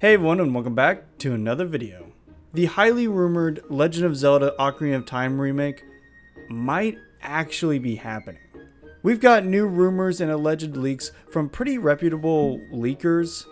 Hey everyone, and welcome back to another video. The highly rumored Legend of Zelda Ocarina of Time remake might actually be happening. We've got new rumors and alleged leaks from pretty reputable leakers.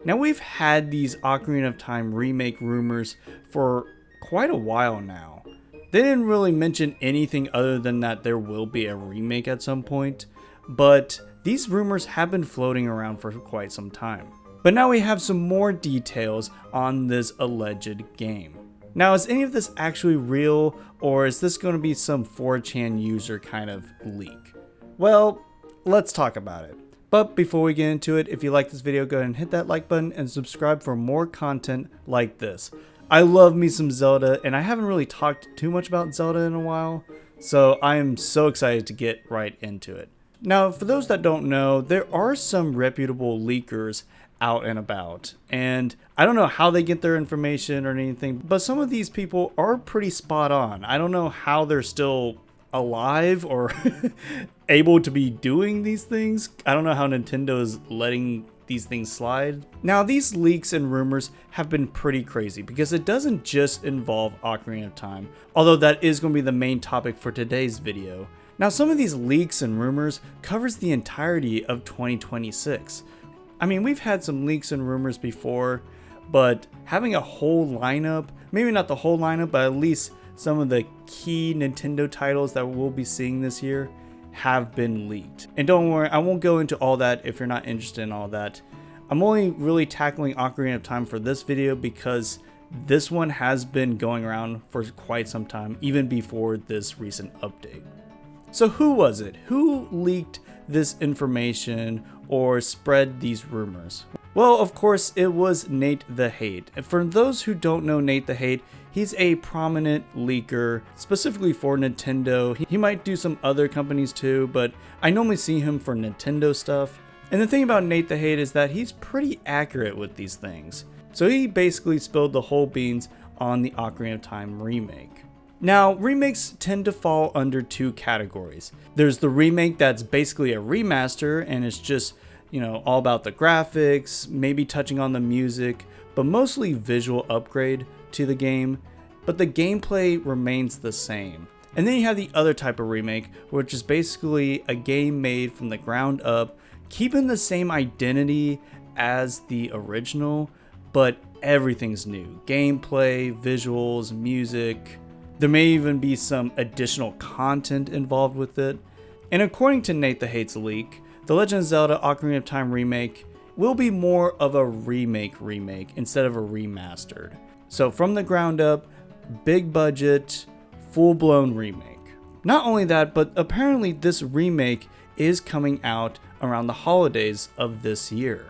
Now we've had these Ocarina of Time remake rumors for quite a while now. They didn't really mention anything other than that there will be a remake at some point, but these rumors have been floating around for quite some time. But now we have some more details on this alleged game. Now, is any of this actually real, or is this going to be some 4chan user kind of leak? Well, let's talk about it. But before we get into it, if you like this video, go ahead and hit that like button and subscribe for more content like this. I love me some Zelda, and I haven't really talked too much about Zelda in a while, so I am so excited to get right into it. Now, for those that don't know, there are some reputable leakers out and about, and I don't know how they get their information or anything, but some of these people are pretty spot on. I don't know how they're still alive or able to be doing these things. I don't know how Nintendo is letting these things slide. Now, these leaks and rumors have been pretty crazy because it doesn't just involve Ocarina of Time, although that is going to be the main topic for today's video. Now, some of these leaks and rumors covers the entirety of 2026. I mean, we've had some leaks and rumors before, but having a whole lineup, maybe not the whole lineup, but at least some of the key Nintendo titles that we'll be seeing this year have been leaked. And don't worry, I won't go into all that if you're not interested in all that. I'm only really tackling Ocarina of Time for this video because this one has been going around for quite some time, even before this recent update. So who was it? Who leaked this information or spread these rumors? Well, of course, it was Nate the Hate. And for those who don't know Nate the Hate, he's a prominent leaker, specifically for Nintendo. He might do some other companies too, but I normally see him for Nintendo stuff. And the thing about Nate the Hate is that he's pretty accurate with these things. So he basically spilled the whole beans on the Ocarina of Time remake. Now, remakes tend to fall under two categories. There's the remake that's basically a remaster and it's just, all about the graphics, maybe touching on the music, but mostly visual upgrade to the game, but the gameplay remains the same. And then you have the other type of remake, which is basically a game made from the ground up, keeping the same identity as the original, but everything's new. Gameplay, visuals, music. There may even be some additional content involved with it. And according to Nate the Hate's leak, the Legend of Zelda Ocarina of Time remake will be more of a remake instead of a remastered. So from the ground up, big budget, full-blown remake. Not only that, but apparently this remake is coming out around the holidays of this year.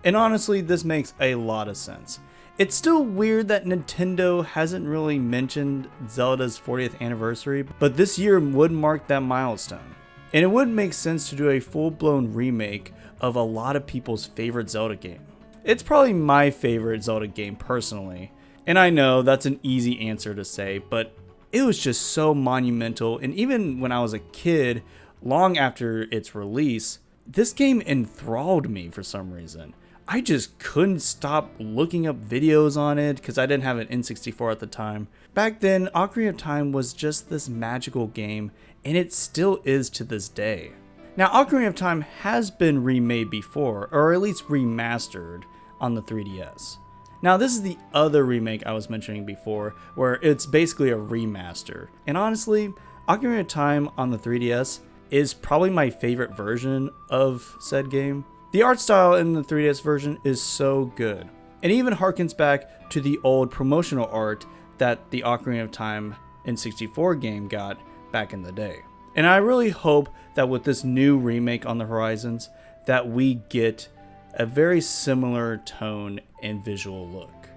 And honestly, this makes a lot of sense. It's still weird that Nintendo hasn't really mentioned Zelda's 40th anniversary, but this year would mark that milestone. And it would make sense to do a full-blown remake of a lot of people's favorite Zelda game. It's probably my favorite Zelda game personally, and I know that's an easy answer to say, but it was just so monumental, and even when I was a kid, long after its release, this game enthralled me for some reason. I just couldn't stop looking up videos on it because I didn't have an N64 at the time. Back then, Ocarina of Time was just this magical game, and it still is to this day. Now, Ocarina of Time has been remade before, or at least remastered on the 3DS. Now, this is the other remake I was mentioning before, where it's basically a remaster. And honestly, Ocarina of Time on the 3DS is probably my favorite version of said game. The art style in the 3DS version is so good. It even harkens back to the old promotional art that the Ocarina of Time N64 game got back in the day. And I really hope that with this new remake on the horizons, that we get a very similar tone and visual look.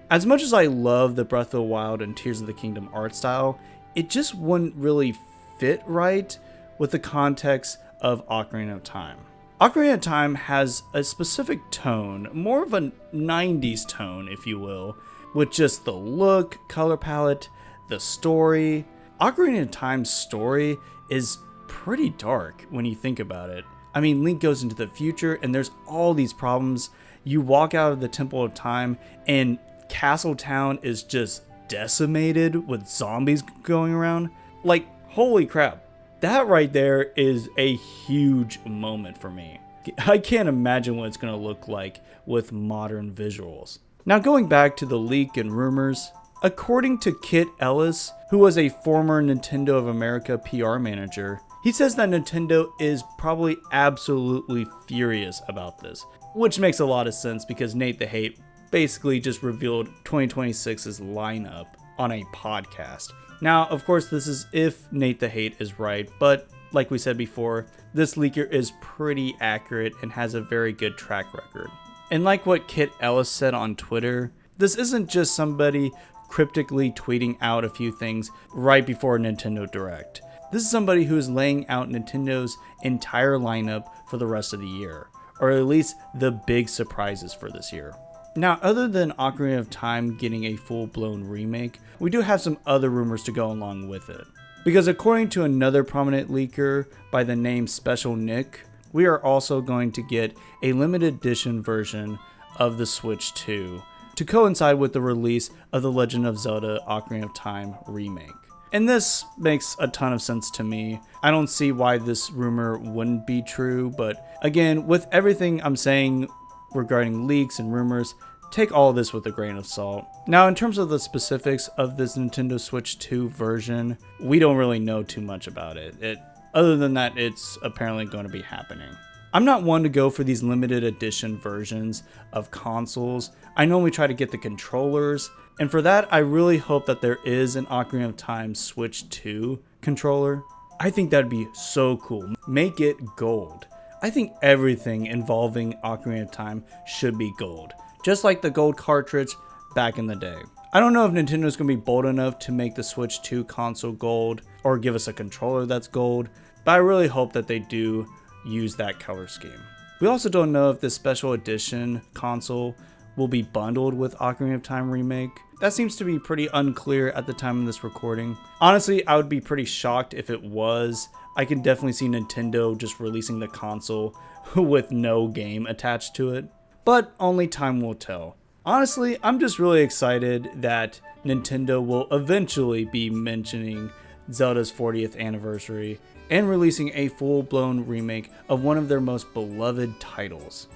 As much as I love the Breath of the Wild and Tears of the Kingdom art style, it just wouldn't really fit right with the context of Ocarina of Time. Ocarina of Time has a specific tone, more of a 90s tone, if you will, with just the look, color palette, the story. Ocarina of Time's story is pretty dark when you think about it. I mean, Link goes into the future and there's all these problems. you walk out of the Temple of Time and Castle Town is just decimated with zombies going around. Like, holy crap. That right there is a huge moment for me. I can't imagine what it's going to look like with modern visuals. Now going back to the leak and rumors, according to Kit Ellis, who was a former Nintendo of America PR manager, he says that Nintendo is probably absolutely furious about this, which makes a lot of sense because Nate the Hate basically just revealed 2026's lineup on a podcast. Now, of course, this is if Nate the Hate is right, but like we said before, this leaker is pretty accurate and has a very good track record. And like what Kit Ellis said on Twitter, this isn't just somebody cryptically tweeting out a few things right before a Nintendo Direct. This is somebody who is laying out Nintendo's entire lineup for the rest of the year, or at least the big surprises for this year. Now, other than Ocarina of Time getting a full-blown remake, we do have some other rumors to go along with it. Because according to another prominent leaker by the name Special Nick, we are also going to get a limited edition version of the Switch 2 to coincide with the release of the Legend of Zelda Ocarina of Time remake. And this makes a ton of sense to me. I don't see why this rumor wouldn't be true, but again, with everything I'm saying regarding leaks and rumors, take all of this with a grain of salt. Now, in terms of the specifics of this Nintendo Switch 2 version, we don't really know too much about it. Other than that, it's apparently going to be happening. I'm not one to go for these limited edition versions of consoles. I normally try to get the controllers, and for that, I really hope that there is an Ocarina of Time Switch 2 controller. I think that'd be so cool. Make it gold. I think everything involving Ocarina of Time should be gold, just like the gold cartridge back in the day. I don't know if Nintendo's going to be bold enough to make the Switch 2 console gold or give us a controller that's gold, but I really hope that they do use that color scheme. We also don't know if this special edition console will be bundled with Ocarina of Time Remake. That seems to be pretty unclear at the time of this recording. Honestly, I would be pretty shocked if it was. I can definitely see Nintendo just releasing the console with no game attached to it, but only time will tell. Honestly, I'm just really excited that Nintendo will eventually be mentioning Zelda's 40th anniversary and releasing a full-blown remake of one of their most beloved titles,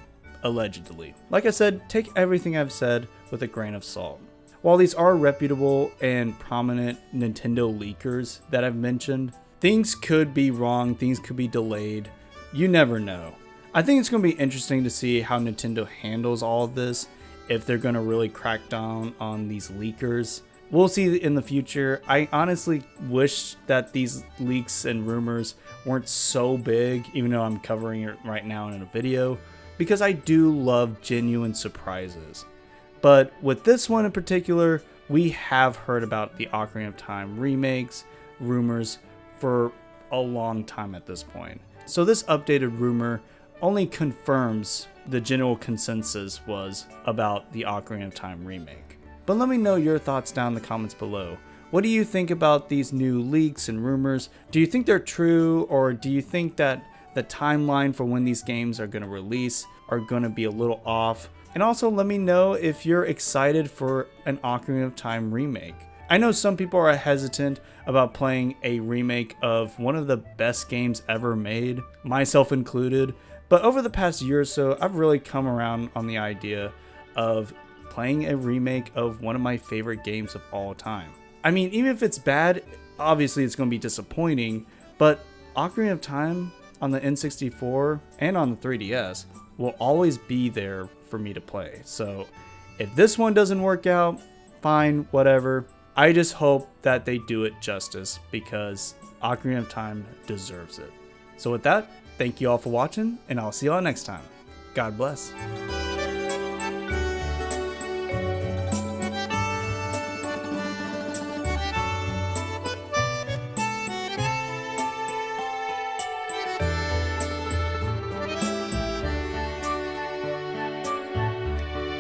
allegedly. Like I said, take everything I've said with a grain of salt. While these are reputable and prominent Nintendo leakers that I've mentioned, things could be wrong, things could be delayed. You never know. I think it's going to be interesting to see how Nintendo handles all of this, if they're going to really crack down on these leakers. We'll see in the future. I honestly wish that these leaks and rumors weren't so big, even though I'm covering it right now in a video, because I do love genuine surprises. But with this one in particular, we have heard about the Ocarina of Time remakes, rumors, for a long time at this point. So this updated rumor only confirms the general consensus was about the Ocarina of Time remake. But let me know your thoughts down in the comments below. What do you think about these new leaks and rumors? Do you think they're true, or do you think that the timeline for when these games are going to release are going to be a little off? And also let me know if you're excited for an Ocarina of Time remake. I know some people are hesitant about playing a remake of one of the best games ever made, myself included, but over the past year or so, I've really come around on the idea of playing a remake of one of my favorite games of all time. I mean, even if it's bad, obviously it's going to be disappointing, but Ocarina of Time on the N64 and on the 3DS will always be there for me to play. So if this one doesn't work out, fine, whatever. I just hope that they do it justice, because Ocarina of Time deserves it. So with that, thank you all for watching, and I'll see you all next time. God bless.